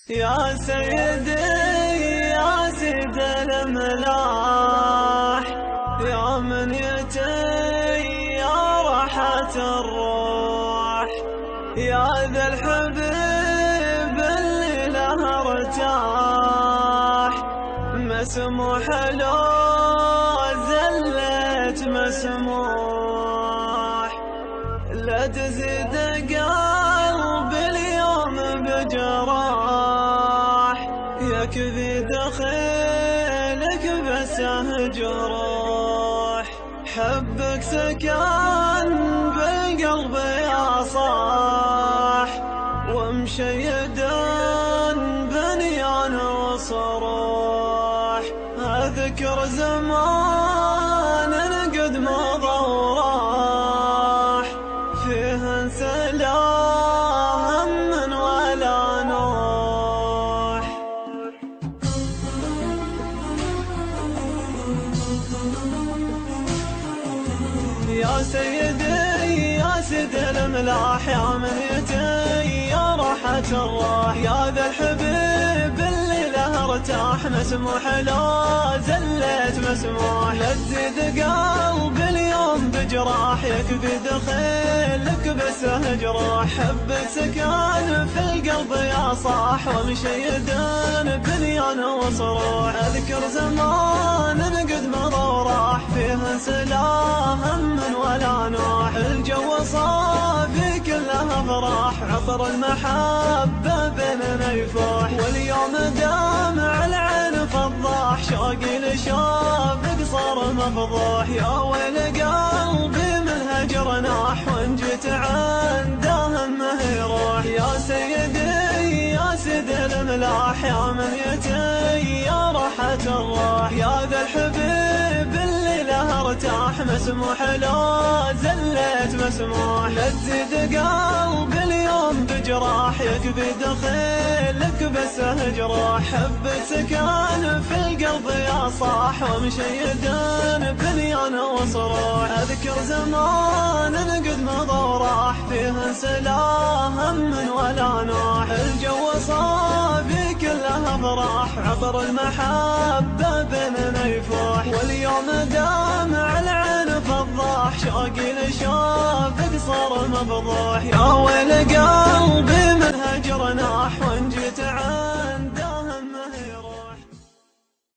يا سيدي يا سيد الأملاح، يا من يتي يا راحة الروح، يا ذا الحبيب اللي له ارتاح، مسموح لو زلت مسموح، لا تزيد قلبي اليوم بجراح، يكفي دخيلك بسه جروح، حبك سكن بالقلب يا صاح، ومشيد بنيان وصروح، اذكر زمان قد مضى وراح، فيه سلام من ولا نوح. يا سيدي يا سيد الأملاح، يا من يتي يا راحة الروح، يا ذا الحبيب اللي له ارتاح، مسموح لو زلت مسموح، لا تزيد قلبي اليوم بجراح، يكفي دخيلك بسه جروح، حبك سكن في القلب يا صاح، ومشيد بنيان وصروح، اذكر زمان قد مضى وراح، فيه سلام من ولا نوح، الجو صافي كله افراح، عطر المحبة بيننا يفوح، واليوم دامع العين فضاح، شوقي لشوفك صار مفضوح، يا ويل قلبي من هجر ناح، وان جيت عنده همه يروح، يا سيدي يا سيد الأملاح، يا من يتي يا راحة الروح، يا ذا الحبيب اللي له ارتاح، مسموح لو زلت مسموح، لا تزيد قلبي اليوم بجراح، يكفي دخيلك بسه جروح، حبك سكن في القلب يا صاح، ومشيد بنيان وصروح، اذكر زمان قد مضى وراح، فيه سلام من ولا نوح، الجو صافي كله افراح، عطر المحبة بيننا يفوح، واليوم دامع العين فضاح، شوقي لشوفك صار مفضوح، يا ويل قلبي من هجر ناح، وان جيت عند